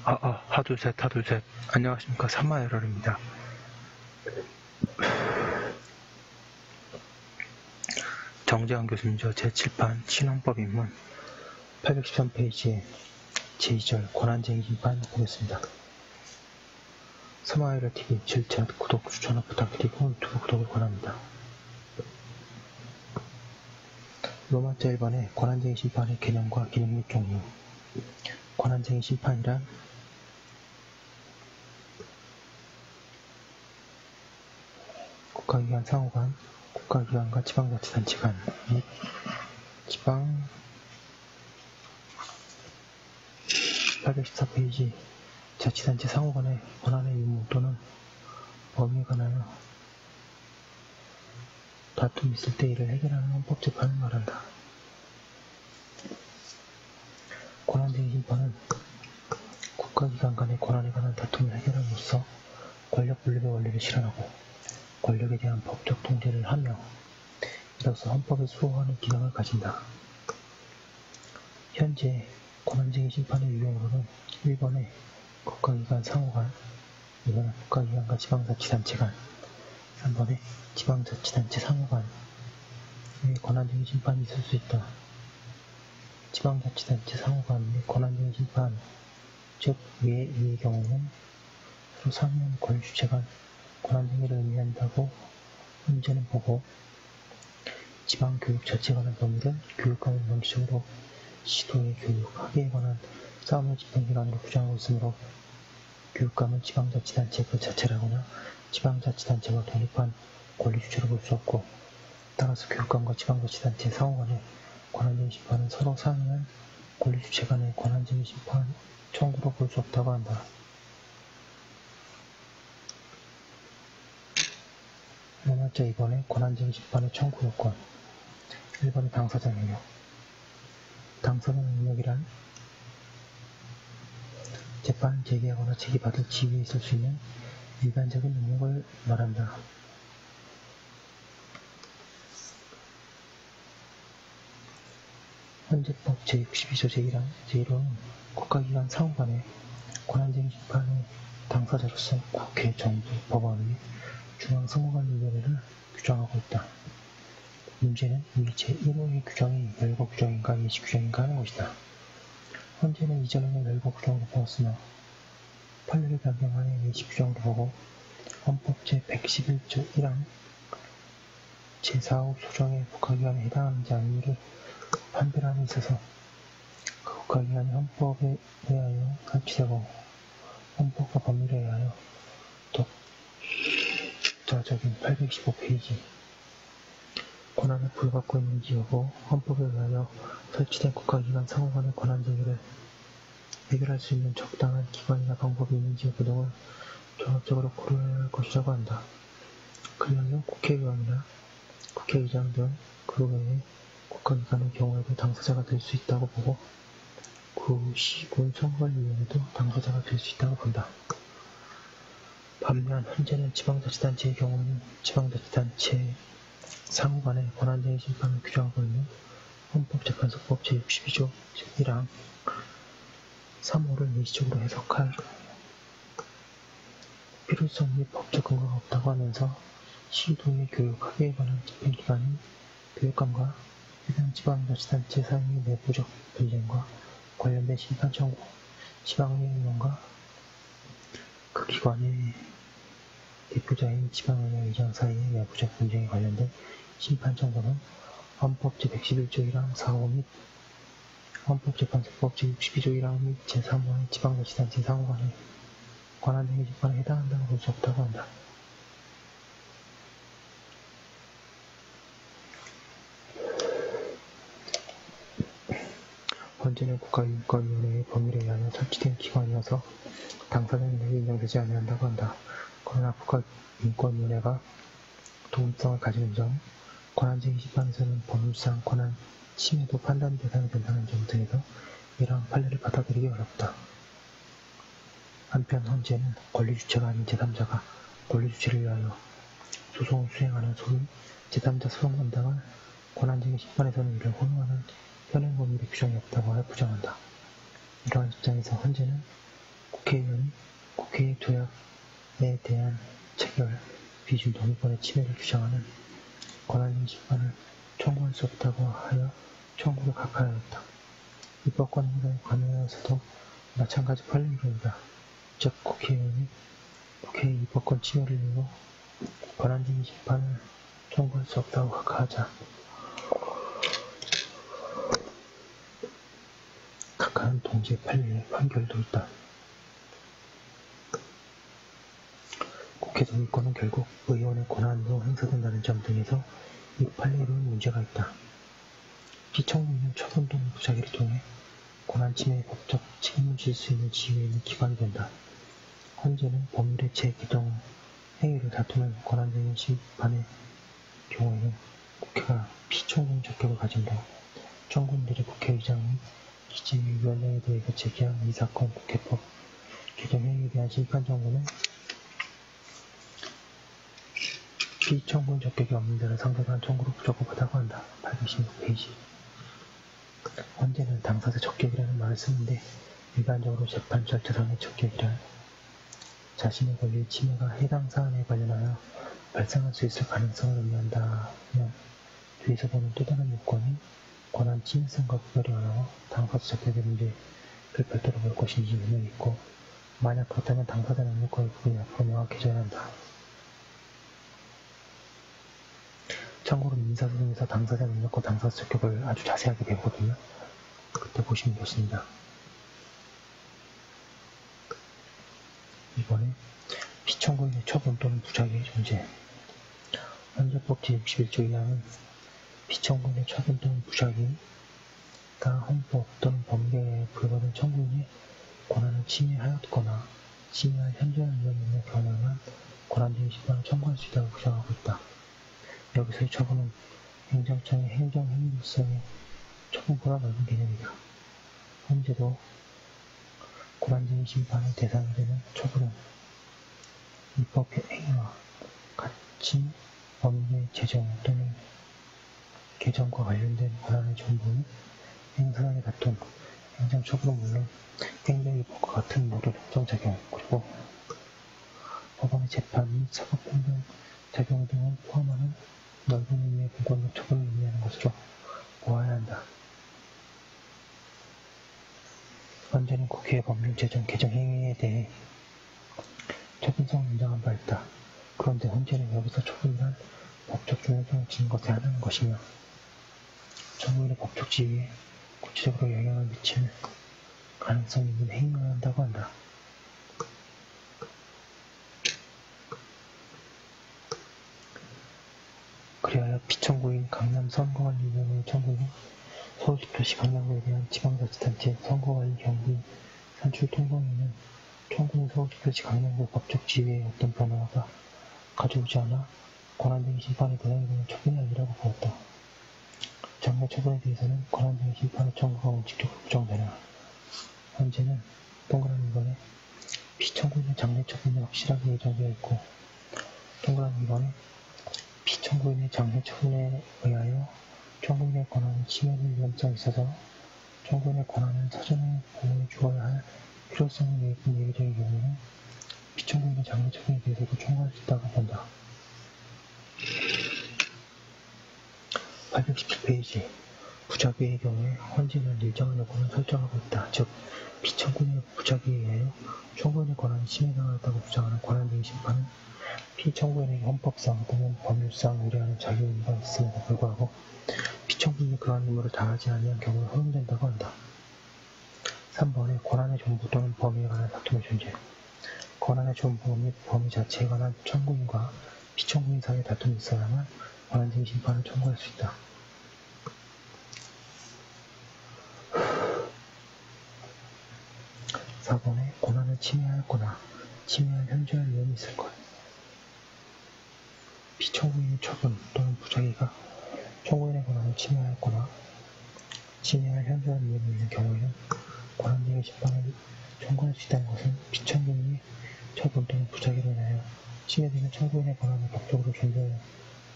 하둘셋. 안녕하십니까. 삼마에럴입니다. 정재환 교수님저 제7판 신헌법 입문 813페이지에 제2절 권한쟁의 심판 보겠습니다. 삼마에럴 TV 7차 구독, 추천 부탁드리고 유튜브 구독을 권합니다. 로마자 1번의 권한쟁의 심판의 개념과 기능 및 종류. 권한쟁의 심판이란 국가기관 상호간, 국가기관과 지방자치단체 간 및 지방 814페이지 자치단체 상호간의 권한의 유무 또는 범위에 관하여 다툼이 있을 때 이를 해결하는 헌법재판을 말한다. 권한쟁의 심판은 국가기관 간의 권한에 관한 다툼을 해결함으로써 권력 분립의 원리를 실현하고 권력에 대한 법적 통제를 하며 이로써 헌법을 수호하는 기능을 가진다. 현재 권한쟁의 심판의 유형으로는 1번에 국가기관 상호간, 2번에 국가기관과 지방자치단체 간, 3번에 지방자치단체 상호간의 권한쟁의 심판이 있을 수 있다. 지방자치단체 상호간의 권한쟁의 심판, 즉 위의 경우는 서로 상호한 권리주체 간 권한쟁의를 의미한다고 헌재는 보고, 지방교육 자체에 관한 범위를 교육감은 명시적으로 시도의 교육, 학예에 관한 싸움의 집행기관으로 규정하고 있으므로 교육감은 지방자치단체 그 자체라거나 지방자치단체와 독립한 권리주체로 볼 수 없고, 따라서 교육감과 지방자치단체 상호간의 권한쟁의 심판은 서로 상이한 권리주체 간의 권한쟁의 심판 청구로 볼 수 없다고 한다. 로마자 2번의 권한쟁의 심판의 청구 요건. 1번의 당사자 능력. 당사자 능력이란 재판을 제기하거나 제기받을 지위에 있을 수 있는 일반적인 능력을 말한다. 헌재법 제62조 제1호는 국가기관 상호간의 권한쟁의 심판의 당사자로서 국회, 정부, 법원의 중앙선거관리위원회를 규정하고 있다. 문제는 이 제1호의 규정이 열거 규정인가 예시 규정인가 하는 것이다. 헌재는 이전에는 열거 규정으로 보았으나 판례를 변경하여 예시 규정으로 보고 헌법 제111조 1항 제4호 소정의 국가기관에 해당하는지 아닌지를 판별함에 있어서 그 국가기관이 헌법에 의하여 설치되고 헌법과 법률에 의하여 독자적인 815페이지 권한을 부여받고 있는지 여부, 헌법에 의하여 설치된 국가기관 상호간의 권한쟁의를 해결할 수 있는 적당한 기관이나 방법이 있는지 여부 등을 종합적으로 고려해야 할 것이라고 한다. 그리하여 국회의원이나 국회의장 등 그 외의 국가기관의 경우에도 당사자가 될 수 있다고 보고 구시군 선거관리위원회도 당사자가 될 수 있다고 본다. 반면 현재는 지방자치단체의 경우에는 지방자치단체 상호간의 권한쟁의 심판을 규정하고 있는 헌법재판소법 제62조 제1항 3호를 예시적으로 해석할 필요성 및 법적 근거가 없다고 하면서 시도의 교육, 학예에 관한 집행기관인 교육감과 해당 지방자치단체 사이의 내부적 분쟁과 관련된 심판 청구, 지방의회의원과 그 기관의 대표자인 지방의회 의장 사이의 내부적 분쟁에 관련된 심판 청구는 헌법 제111조 1항 4호 및 헌법재판소법 제62조 1항 및 제3호의 지방자치단체 상호간의 권한쟁의 심판에 해당한다고 볼 수 없다고 한다. 헌재는 국가인권위원회의 법률에 의하여 설치된 기관이어서 당사자 능력이 인정되지 아니한다고 한다. 그러나 국가인권위원회가 독립성을 가지는 점, 권한쟁의 심판에서는 법률상 권한 침해도 판단 대상이 된다는 점 등에서 이러한 판례를 받아들이기 어렵다. 한편 헌재는 권리주체가 아닌 제3자가 권리주체를 위하여 소송을 수행하는 소위 제3자 소송권당을 권한쟁의 심판에서는 이를 허용하는 현행 법률의 규정이 없다고 부정한다. 이러한 입장에서 헌재는 국회의원이 국회의 조약에 대한 체결, 비준 동의권의 침해를 주장하는 권한쟁의 심판을 청구할 수 없다고 하여 청구를 각하하였다. 입법권 행사에 관하여서도 마찬가지 판례이로다. 즉 국회의원이 국회의 입법권 침해를 이유로 권한쟁의 심판을 청구할 수 없다고 각하하자 각하한 동시에 판결도 있다. 국회 동의권은 결국 의원의 권한으로 행사된다는 점 등에서 이 판례에는 문제가 있다. 피청구인은 처분 또는 부작위를 통해 권한 침해의 법적 책임을 질 수 있는 지위에 있는 기관이 된다. 헌재는 법률의 재개정 행위를 다투는 권한쟁의 심판의 경우에는 국회가 피청구인 적격을 가진 경우 청구인들이 국회의장이 기재위원회에 대해서 제기한 이 사건 국회법 개정 행위에 대한 심판 청구는 피청구인 적격이 없는 데는 상대방한 청구로 부적법하다고 한다. 816페이지. 헌재는 당사자 적격이라는 말을 쓰는데 일반적으로 재판 절차상의 적격이란 자신의 권리의 침해가 해당 사안에 관련하여 발생할 수 있을 가능성을 의미한다면 뒤에서 보는 또 다른 요건이 권한 침해성과 구별이 어려워 당사자 적격의 문제를 별도로 볼 것인지 의문이 있고 만약 그렇다면 당사자 능력과의 구분이 앞으로 명확해져야 한다. 참고로 민사소송에서 당사자 능력과 당사자 적격을 아주 자세하게 배우거든요. 그때 보시면 되십니다. 이번에 피청구인의 처분 또는 부작위의 존재. 헌재법 제61조 1항은 피청구인의 처분 또는 부작위가 헌법 또는 법률에 불거든 청구인의 권한을 침해하였거나 침해할 현저한 위험이 있는 경우에만 권한쟁의 심판을 청구할 수 있다고 규정하고 있다. 여기서의 처분은 행정청의 행정행위로서의 처분보다 넓은 개념이다. 헌재도 권한쟁의 심판의 대상이 되는 처분은 입법 행위와 같이 법률의 제정 또는 개정과 관련된 권한의 전부 행사상의 다툼, 행정처분은 물론 행정입법과 같은 모든 행정작용 그리고 법원의 재판 및 사법행정 작용 등을 포함하는 넓은 의미의 공권력 처분을 의미하는 것으로 보아야 한다. 헌재는 국회의 법률 제정 개정 행위에 대해 처분성을 인정한 바 있다. 그런데 헌재는 여기서 처분이란 법적 중요성을 지닌 것에 한하는 것이며 청구인의 법적 지위에 구체적으로 영향을 미칠 가능성이 있는 행위만 한다고 한다. 그리하여 피청구인 강남선거관리위원회의 청구는 서울특별시 강남구에 대한 지방자치단체 선거관리 경비 산출 통보에는 청구인 서울특별시 강남구의 법적 지위에 어떤 변화가 가져오지 않아 권한쟁의 심판의 대상이 되는 처분이 아니라고 보았다. 장래 처분에 대해서는 권한쟁의 심판의 청구가 원칙적으로 부정되나 헌재는 동그라미 2번에 피청구인의 장래 처분이 확실하게 예정되어 있고 동그라미 2번에 피청구인의 장래 처분에 의하여 청구인의 권한을 침해될 위험성이 있어서 청구인의 권한을 사전에 보호해 주어야 할 필요성이 예외적인 경우에는 피청구인의 장래 처분에 대해서도 청구할 수 있다고 본다. 817페이지. 부작위의 경우에 헌재는 일정한 요건을 설정하고 있다. 즉, 피청구인의 부작위에 의하여 청구인의 권한이 침해당하였다고 주장하는 권한쟁의 심판은 피청구인에게 헌법상 또는 법률상 우려하는 자유의무가 있음에도 불구하고 피청구인이 그러한 의무를 다하지 아니한 경우에 허용된다고 한다. 3번에 권한의 전부 또는 범위에 관한 다툼의 존재. 권한의 전부 및 범위 자체에 관한 청구인과 피청구인 사이의 다툼이 있어야만 권한쟁의 심판을 청구할 수 있다. 4번에 권한을 침해하였거나 침해할 현저한 위험이 있을 것. 피청구인의 처분 또는 부작위가 청구인의 권한을 침해하였거나 침해할 현저한 위험이 있는 경우에는 권한쟁의 심판을 청구할 수 있다는 것은 피청구인의 처분 또는 부작위로 인하여 침해되는 청구인의 권한이 법적으로 존재하는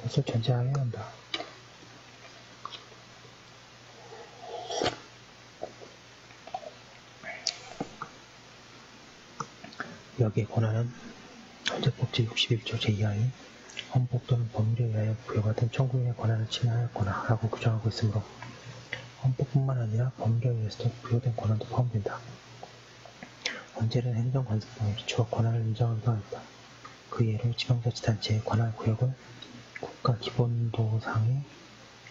것을 전제하여야 한다. 여기에 권한은 헌재법 제61조 제2하에 헌법 또는 법률에 의하여 부여받은 청구인의 권한을 침해하였거나 라고 규정하고 있으므로 헌법뿐만 아니라 법률에 의해서도 부여된 권한도 포함된다. 헌재는 행정관습법에 비추어 권한을 인정하기도 하였다. 그 예로 지방자치단체의 권한 구역을 국가기본도상의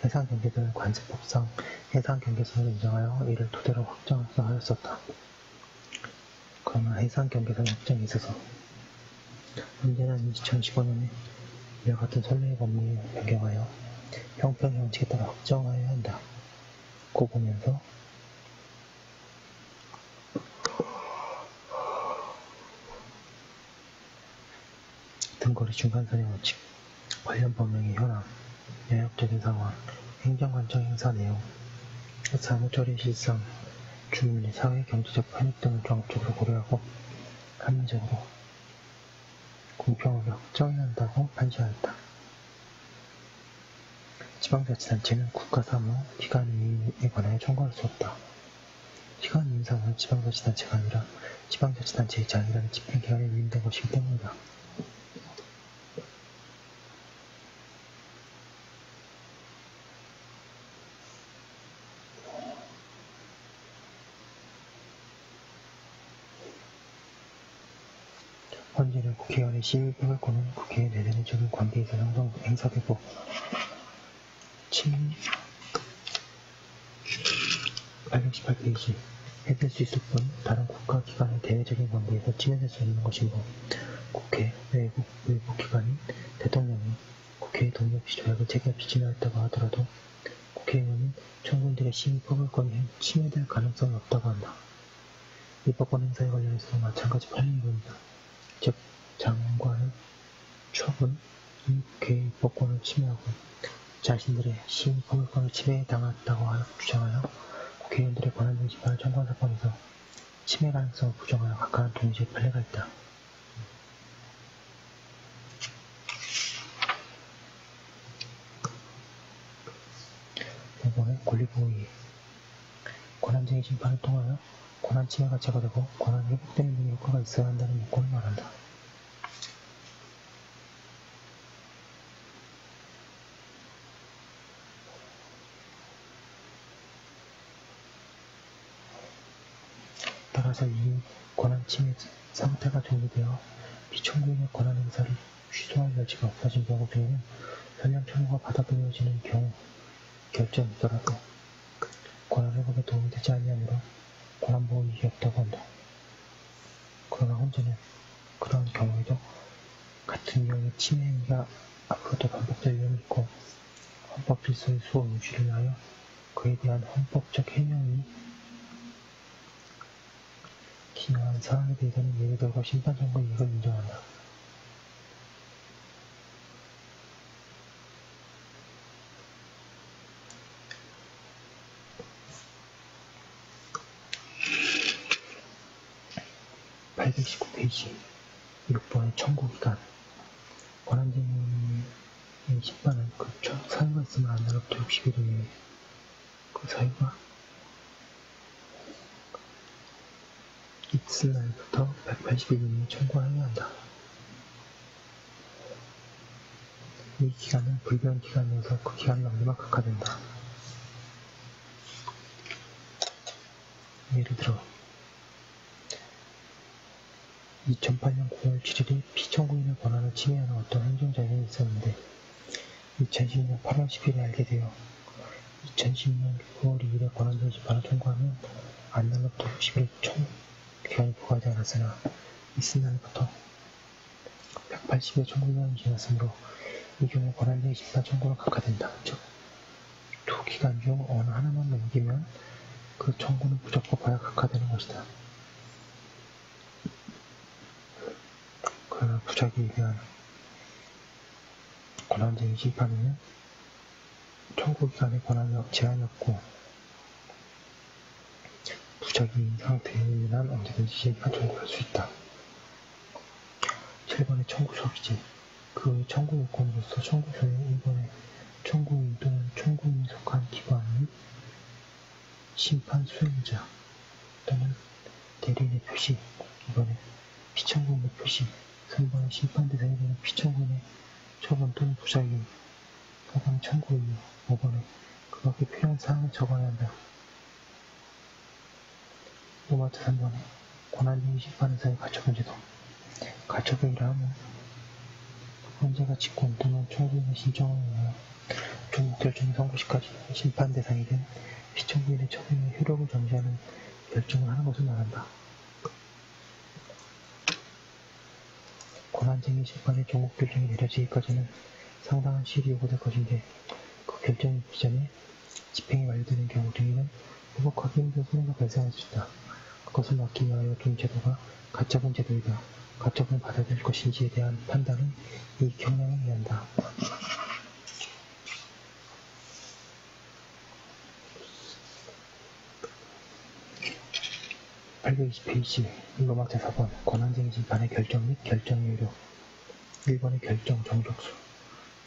해상경계선을 관습법상 해상경계선으로 인정하여 이를 토대로 확정하였었다. 그러나 해상경계선 확정에 있어서 헌재는 2015년에 이와 같은 선례의 법리에 변경하여 형평의 원칙에 따라 확정하여야 한다. 고 보면서 등거리 중간선의 원칙, 관련 법령의 현황, 영역적인 상황, 행정관청 행사 내용, 사무처리 실상, 주민의 사회, 경제적 편익 등을 종합적으로 고려하고 합리적으로 공평하게 확정해야 한다고 판시하였다. 지방자치단체는 국가사무, 기관위에 관하여 청구할 수 없다. 기관위임사무는 지방자치단체가 아니라 지방자치단체의 장이라는 집행기관에 위임된 것이기 때문이다. 헌재는 국회의원의 심의표결권은 국회의 내내적인 관계에서 행사되고 818페이지 해될 수 있을 뿐 다른 국가기관의 대외적인 관계에서 침해될 수 없는 것이므로 국회, 외부기관인 대통령이 국회의 동의 없이 조약을 체계 없이 진행했다고 하더라도 국회의원인 청구인들의 심의표결권이 침해될 가능성이 없다고 한다. 입법권 행사에 관련해서도 마찬가지 판례 이론이다. 즉, 장관의 처분, 이 국회의 입법권을 침해하고 자신들의 심의표결권을 침해당했다고 주장하여 국회의원들의 권한 등 심판을 청구한 사건에서 침해 가능성을 부정하여 각하는 동시에 판례가 있다. 이번에 권리보호의 권한쟁의 심판을 통하여 권한 침해가 제거되고 권한이 회복되는 등의 효과가 있어야 한다는 요건을 말한다. 따라서 이 권한 침해 상태가 종료되어 피청구인의 권한 행사를 취소할 여지가 없어진 경우 중에는 설령 청구가 받아들여지는 경우 결정이더라도 권한 회복에 도움이 되지 아니하므로 권한보호 이익이 없다고 한다. 그러나 헌재는 그러한 경우에도 같은 유형의 침해 행위가 앞으로도 반복될 위험이 있고 헌법 질서의 수호 유지를 위하여 그에 대한 헌법적 해명이 기여한 사항에 대해서는 예외들과 심판 선고 이익을 인정한다. (819페이지) 6번의 청구기간 권한쟁의 심판은 그 사유가 있으면 안 날로부터 60일 이내에 그 사유가 있을 날부터 180일 이내에 청구하여야 한다. 이 기간은 불변 기간이어서 그 기간이 넘기면 각하된다. 예를 들어 2008년 9월 7일에 피청구인의 권한을 침해하는 어떤 행정자격이 있었는데 2010년 8월 10일에 알게 되어 2010년 9월 2일에 권한쟁의 심판을 청구하면 안날로부터 60일 기간이 부과하지 않았으나 있은 날부터 180일 청구기간이 지났으므로 이 경우 권한쟁의 심판 청구는 각하된다. 즉, 두 기간 중 어느 하나만 넘기면 그 청구는 부적법하여 각하되는 것이다. 그러나 부작위에 대한 권한쟁의 심판에는 청구기간의 권한이 제한이 없고 부작위인 상태에는 언제든지 심판 청구할 수 있다. 7번의 청구 소기지 그 청구 요건으로서 청구서에 1번에 청구인 또는 청구인이 속한 기관 및 심판 수행자 또는 대리인의 표시 2번에 피청구인의 표시, 3번에 심판 대상이 되는 피청구인의 처분 또는 부작위, 4번에 청구 이유, 5번에 그 밖에 필요한 사항을 적어야 한다. 로마트 3번에 권한쟁의 심판의사의 가처분 제도. 가처분이라 하면 헌재가 직권 또는 청구인의 신청을 위하여 종국 결정이 선고 시까지 심판 대상이 된 피청구인의 처분의 효력을 정지하는 결정을 하는 것을 말한다. 권한쟁의 심판의 종국 결정이 내려지기까지는 상당한 시일이 요구될 것인데 그 결정이 있기 전에 집행이 완료되는 경우 등에는 회복하기 힘든 손해가 발생할 수 있다. 그것을 막기 위하여 둔 제도가 가처분 제도이다. 가처분을 받아야 될 것인지에 대한 판단은 이 경향에 의한다. 820페이지 로마트 4번 권한쟁의 심판의 결정 및 결정의 효력. 1번의 결정 정족수.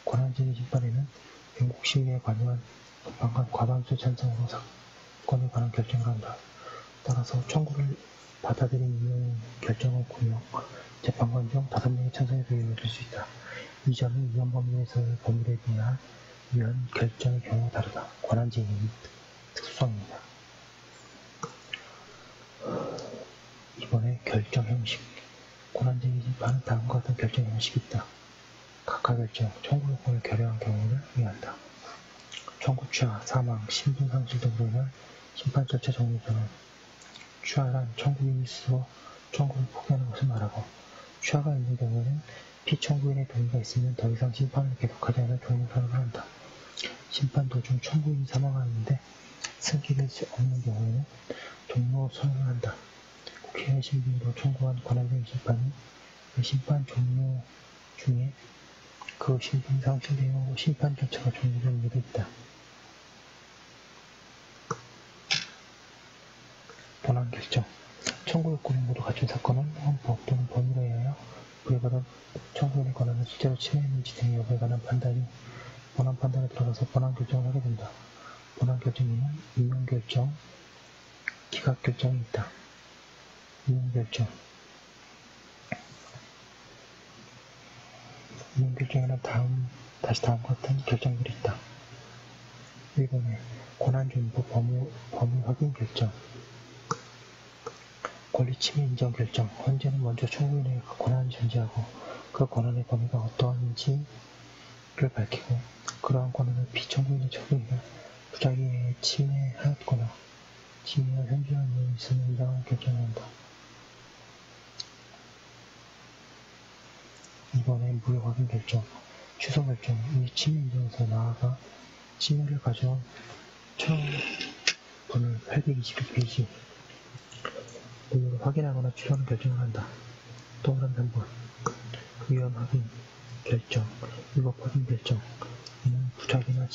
권한쟁의 심판에는 영국심리에 관여한 법관간 과반수 찬성으로 사건에 관한 결정을 한다. 따라서 청구를 받아들인 이유의 결정을 구명, 재판관 중 5명의 찬성에서 이루어질 수 있다. 이 점이 위헌 법률에서의 법률에 비한 위헌 결정의 경우와 다르다. 권한쟁의 특수성입니다. 이번에 결정 형식. 권한쟁의 심판은 다음과 같은 결정 형식이 있다. 각하 결정, 청구 요건을 결여한 경우를 의한다. 청구 취하, 사망, 신분 상실 등으로 인한 심판 절차 종료 전은 취하란 청구인이 스스로 청구를 포기하는 것을 말하고 취하가 있는 경우에는 피청구인의 동의가 있으면 더 이상 심판을 계속하지 않을 종료 선언을 한다. 심판 도중 청구인이 사망하는데 승계될 수 없는 경우에는 종료 선언을 한다. 국회의 신분으로 청구한 권한쟁의 심판이 그 심판 종료 중에 그 신분이 상실되어 심판 절차가 종료된 일도 있다. 본안 결정. 청구 요건을 모두 갖춘 사건은 헌법 또는 법률에 의하여 부여받은 청구인의 권한을 실제로 침해했는지 등의 여부에 관한 판단이 본안 판단에 들어가서 본안 결정을 하게 된다. 본안 결정에는 임용 결정, 기각 결정이 있다. 임용 결정. 임용 결정에는 다음과 같은 결정들이 있다. 1번에 권한존부 범위 확인 결정. 권리 침해 인정 결정. 헌재는 먼저 청구인에게 그 권한을 전제하고 그 권한의 범위가 어떠한지를 밝히고 그러한 권한을 피청구인의 처분이나 부작위에 침해하였거나 침해할 현저한 이유가 있으면 이상한 결정을 한다. 이번에 무효 확인 결정, 취소 결정, 이 침해 인정에서 나아가 침해를 가져온 처분을 821페이지 무효를 확인하거나 취소하는 결정을 한다. 동그란 3번 위헌 확인 결정, 위법 확인 결정 이는 부작위나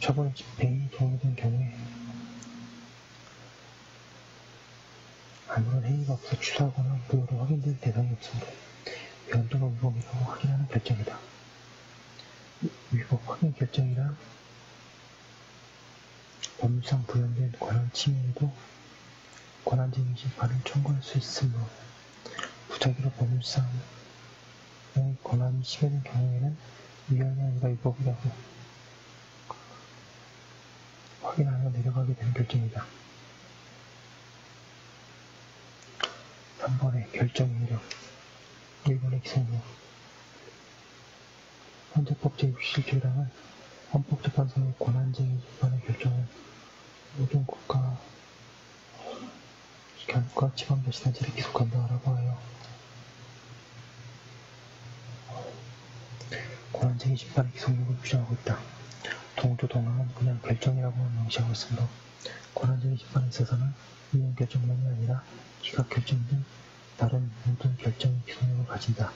처벌 집행이 종료된 경우에 아무런 행위가 없어 취소하거나 무효로 확인될 대상이 없으므로 위헌 또는 위법이라고 확인하는 결정이다. 위법 확인 결정이란 법률상 부연된 권한 침해에도 권한쟁의 심판을 청구할 수 있으므로 부작위로 법률상의 권한이 침해된 경우에는 위헌이 아니라 위법이라고 확인하여 내려가게 되는 결정이다. 3번의 결정의 효력. 1번의 기성력. 헌재법 제67조 1항은 헌법재판소의 권한쟁의 심판의 결정을 모든 국가 기관과 지방자치단체를 기속한다라고 하여 권한쟁의 심판의 기속력을 규정하고 있다. 동조 동항은 그냥 결정이라고만 명시하고 있으므로 권한쟁의 심판에 있어서는 위헌 결정만이 아니라 기각 결정 등 다른 모든 결정의 기속력을 가진다.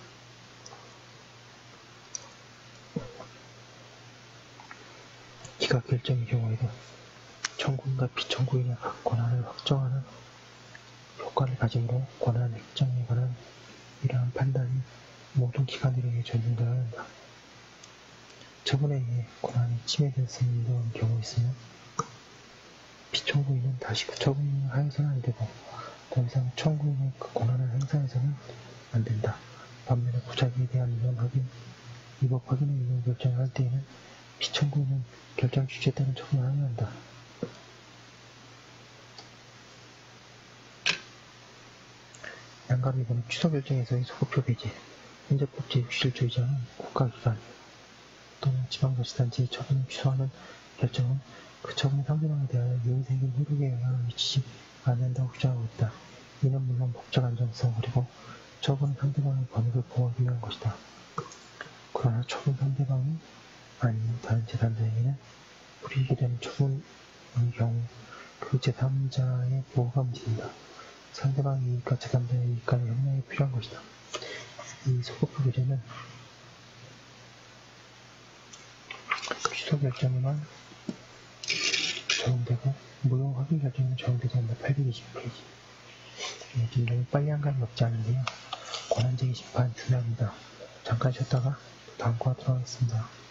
기각 결정의 경우에도 청구인과 피청구인의 각 권한을 확정하는 효과를 가지므로 권한 획정에 관한 이러한 판단이 모든 기관들에게 적용되어야 한다. 처분에 의해 권한이 침해되는 경우 있으면 피청구인은 다시 그 처분을 하여서는 안 되고 더 이상 청구인의 그 권한을 행사해서는 안 된다. 반면에 구자기에 대한 이혼 확인, 위법 확인의 이혼 결정을 할 때에는 피청구인은 결정 취지에 따른 처분을 하여야 한다. 양감 2번 취소 결정에서의 소급표 배제. 헌재법 제67조의 국가기관 또는 지방자치단체의 처분을 취소하는 결정은 그 처분이 상대방에 대하여 이미 생긴 효력에 영향을 미치지 아니한다고 주장하고 있다. 이는 물론 법적 안정성 그리고 처분은 상대방의 권익을 보호하기 위한 것이다. 그러나 처분 상대방이 아닌 다른 제3자에게는 불이익이 되는 처분의 경우 그 제3자의 보호가 미친다. 상대방의 이익과 제3자의 이익 간의 협력이 필요한 것이다. 이 소급표 배제는 취소 결정에만 적용되고 무효 확인 결정에는 적용되지 않는다. 820페이지. 지금 너무 빨리 한 감이 없지 않은데요. 권한쟁의 심판 중요합니다. 잠깐 쉬었다가 다음 거 하도록 하겠습니다.